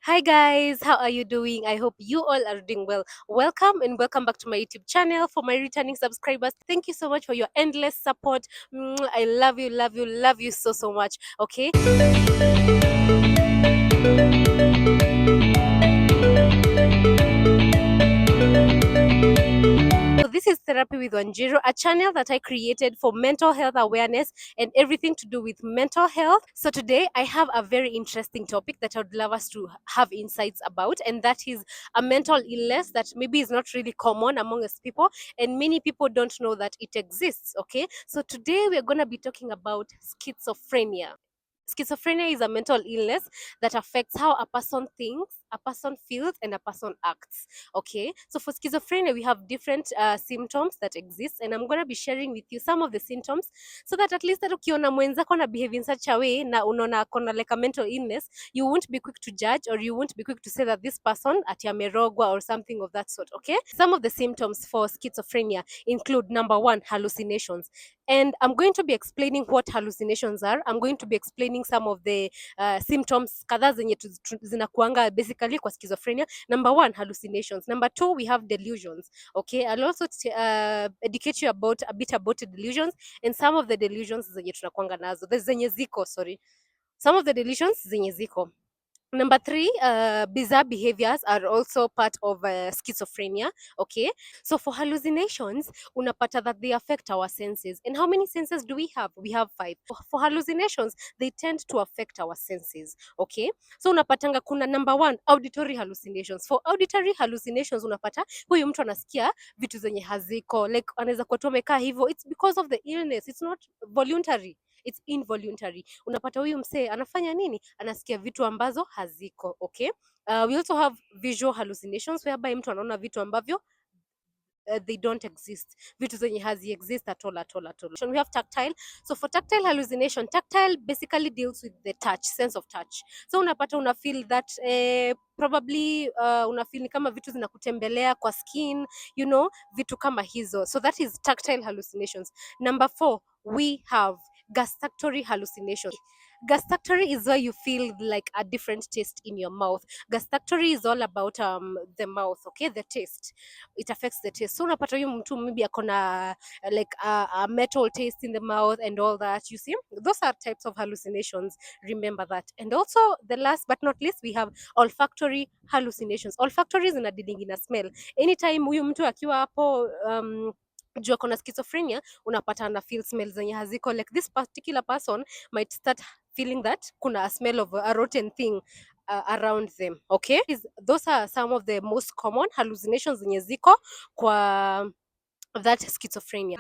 Hi guys, how are you doing? I hope you all are doing well. Welcome and welcome back to my YouTube channel. For my returning subscribers, thank you so much for your endless support. I love you, love you, love you so much. Okay. So this is Therapy with Wanjiru, a channel that I created for mental health awareness and everything to do with mental health. So today I have a very interesting topic that I would love us to have insights about, and that is a mental illness that maybe is not really common among us people, and many people don't know that it exists. Okay, so today we're going to be talking about schizophrenia. Schizophrenia is a mental illness that affects how a person thinks, a person feels, and a person acts. Okay, so for schizophrenia, we have different symptoms that exist, and I'm going to be sharing with you some of the symptoms so that at least that ukiona mwenzako na behave in such a way na unaona akona like a mental illness, you won't be quick to judge, or you won't be quick to say that this person ati amerogwa or something of that sort. Okay, some of the symptoms for schizophrenia include: number one, hallucinations. And I'm going to be explaining what hallucinations are. I'm going to be explaining some of the symptoms kadhaa zenye zinakuanga basically kwa schizophrenia. Number one, hallucinations. Number two, we have delusions. Okay, I'll also educate you about a bit about delusions and some of the delusions zenye tunakuanga nazo. The zenye ziko, sorry. Some of the delusions zenye ziko. Number three, bizarre behaviors are also part of schizophrenia. Okay, so for hallucinations, unapata that they affect our senses. And how many senses do we have? We have five. For hallucinations, they tend to affect our senses. Okay, so unapatanga kuna number one, auditory hallucinations. For auditory hallucinations, unapata huyu mtu anasikia vitu zenye haziko, like anaweza kuwa tu amekaa hivyo. It's because of the illness, it's not voluntary, it's involuntary. Unapata huyu msee anafanya nini? Anasikia vitu ambazo haziko. Okay, we also have visual hallucinations whereby mtu anaona vitu ambavyo they don't exist, vitu zenye hazi exist at all. So we have tactile. So for tactile hallucination, tactile basically deals with the touch, sense of touch. So unapata una feel that probably una feel ni kama vitu zinakutembelea kwa skin, you know, vitu kama hizo. So that is tactile hallucinations. Number four, we have gustatory hallucinations. Gustatory is where you feel like a different taste in your mouth. Gustatory is all about the mouth, okay, the taste. It affects the taste. So unapata huyu mtu maybe akona like a metal taste in the mouth and all that. You see, those are types of hallucinations. Remember that. And also the last but not least, we have olfactory hallucinations. Olfactory is dealing in a smell. Anytime huyu mtu akiwa hapo juu akona schizophrenia, unapata ana feel smell zenye haziko, like this particular person might start feeling that kuna a smell of a rotten thing around them. Okay, those are some of the most common hallucinations zenye ziko kwa that schizophrenia.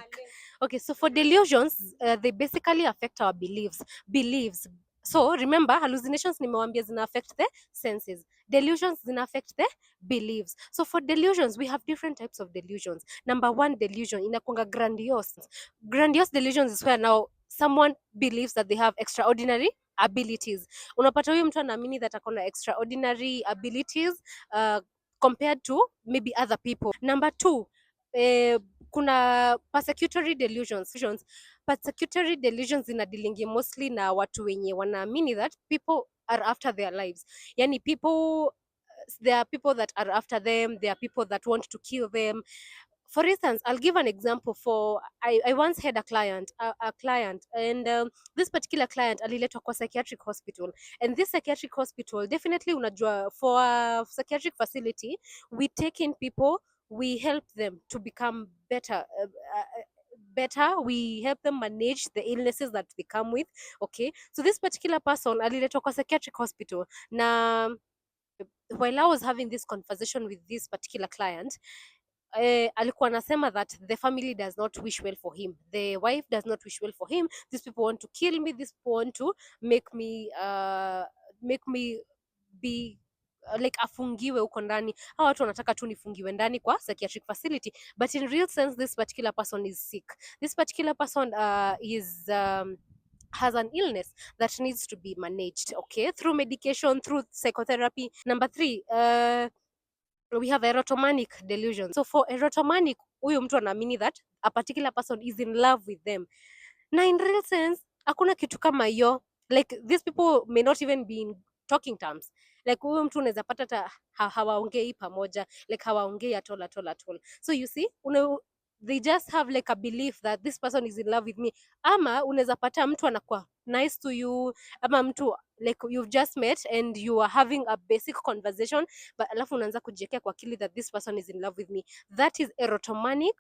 Okay, so for delusions, they basically affect our beliefs. So remember, hallucinations nimewambia zina affect the senses, delusions zina affect the beliefs. So for delusions, we have different types of delusions. Number one delusion inakunga grandiose delusions is where now someone believes that they have extraordinary abilities. Unapata huyu mtu anaamini that akona extraordinary abilities compared to maybe other people. Number two, kuna persecutory delusions. Persecutory delusions zinadilingi mostly na watu wenye wanaamini that people are after their lives. Yani there are people that are after them, there are people that want to kill them. For instance, I'll give an example. I once had a client, and this particular client aliletwa kwa psychiatric hospital, and this psychiatric hospital, definitely unajua, for a psychiatric facility, we take in people, we help them to become better, we help them manage the illnesses that they come with. Okay, so this particular person aliletwa kwa psychiatric hospital, na while I was having this conversation with this particular client, alikuwa anasema that the family does not wish well for him, the wife does not wish well for him, these people want to kill me, these people want to make me be like afungiwe huko ndani. Hawa watu wanataka tu nifungiwe ndani kwa psychiatric facility, but in real sense this particular person is sick. This particular person has an illness that needs to be managed, okay, through medication, through psychotherapy. Number three, we have erotomanic delusion. So for erotomanic, huyu mtu anaamini that a particular person is in love with them, na in real sense hakuna kitu kama hiyo. Like these people may not even be in talking terms, like huyo mtu unaweza pata hata hawaongei pamoja, like hawaongei at all, at all, at all. So you see, they just have like a belief that this person is in love with me. Ama unaweza pata mtu anakuwa nice to you, ama mtu like you've just met and you are having a basic conversation, but alafu unaanza kujiekea kwa akili that this person is in love with me. That is erotomanic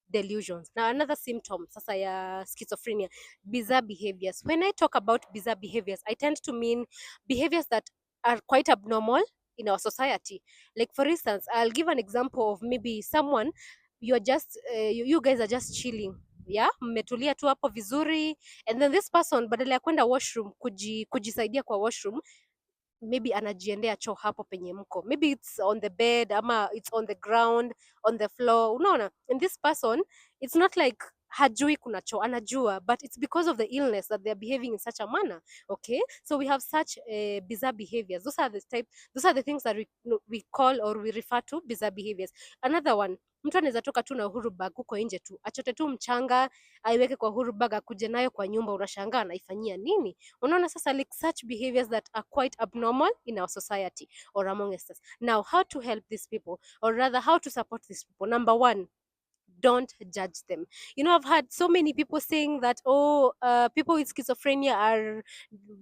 delusions. Now another symptom sasa ya schizophrenia, bizarre behaviors. When I talk about bizarre behaviors, I tend to mean behaviors that are quite abnormal in our society. Like for instance, I'll give an example of maybe someone, you're just you guys are just chilling, yeah, mmetulia tu hapo vizuri, and then this person badala ya kwenda washroom kujisaidia kwa washroom, maybe anajiendea choo hapo penye mko, maybe it's on the bed ama it's on the ground, on the floor, unaona. And this person, it's not like hajui kuna choo, anajua, but it's because of the illness that they're behaving in such a manner. Okay, so we have such bizarre behaviors. Those are the things that we call or we refer to bizarre behaviors. Another one, mtu anaweza toka tu na uhuru bag huko nje tu, achote tu mchanga aiweke kwa uhuru bag akuje nayo kwa nyumba, unashangaa anaifanyia nini? Unaona sasa, like such behaviors that are quite abnormal in our society or among us. Now, how to help these people, or rather how to support these people? Number one, don't judge them. You know, I've had so many people saying that, oh, people with schizophrenia are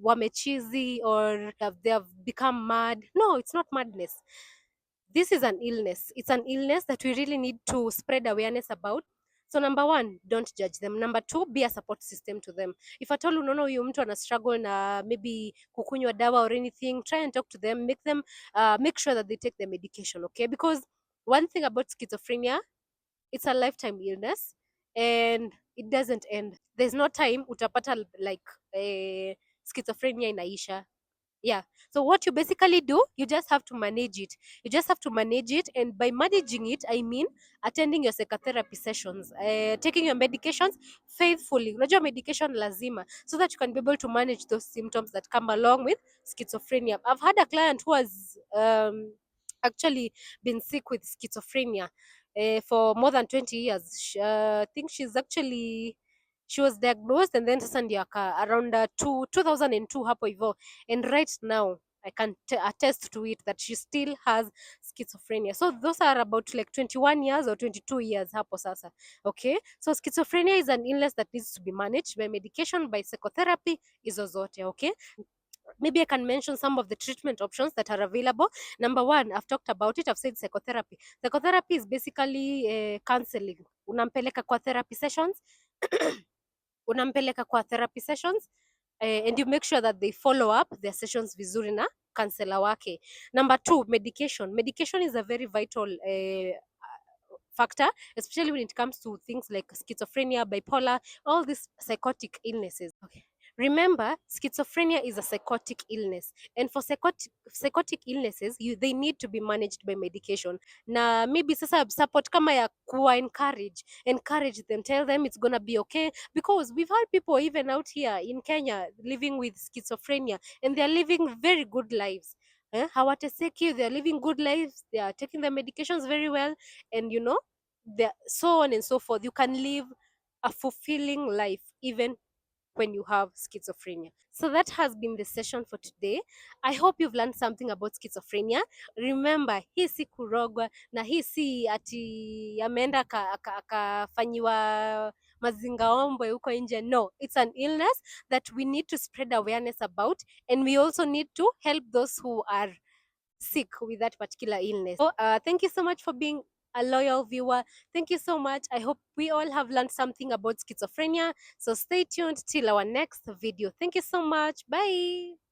wamechizi, or they have become mad. No, it's not madness. This is an illness. It's an illness that we really need to spread awareness about. So number one, don't judge them. Number two, be a support system to them. If at all unaona huyu mtu ana struggle na maybe kukunywa dawa or anything, try and talk to them, make sure that they take their medication, okay? Because one thing about schizophrenia, it's a lifetime illness and it doesn't end. There's no time utapata like schizophrenia inaisha. Yeah, so what you basically do, you just have to manage it. You just have to manage it, and by managing it, I mean attending your psychotherapy sessions, taking your medications faithfully. Unajua medication lazima, so that you can be able to manage those symptoms that come along with schizophrenia. I've had a client who has actually been sick with schizophrenia for more than 20 years. I think she was diagnosed, and then sasa ndio around 2002 hapo hivyo, and right now I can attest to it that she still has schizophrenia. So those are about like 21 years or 22 years hapo sasa. Okay, so schizophrenia is an illness that needs to be managed by medication, by psychotherapy, hizo zote. Okay, maybe I can mention some of the treatment options that are available. Number one, I've talked about it, I've said psychotherapy. Psychotherapy is basically counseling. Unampeleka kwa therapy sessions unampeleka kwa therapy sessions and you make sure that they follow up their sessions vizuri na counselor wake. Number two, medication. Medication is a very vital factor, especially when it comes to things like schizophrenia, bipolar, all these psychotic illnesses. Okay. Remember, schizophrenia is a psychotic illness, and for psychotic illnesses, they need to be managed by medication. Na maybe sasa support kama ya kuwa encourage them, tell them it's gonna be okay, because we've had people even out here in Kenya living with schizophrenia, and they're living very good lives. Hawateseki, they're living good lives, they are taking their medications very well, and you know, so on and so forth. You can live a fulfilling life even when you have schizophrenia. So that has been the session for today. I hope you've learned something about schizophrenia. Remember, hii si kurogwa na hii si ati ameenda akafanyiwa mazingaombwe huko nje. No, it's an illness that we need to spread awareness about, and we also need to help those who are sick with that particular illness. So, thank you so much for being a loyal viewer. Thank you so much. I hope we all have learned something about schizophrenia. So stay tuned till our next video. Thank you so much. Bye.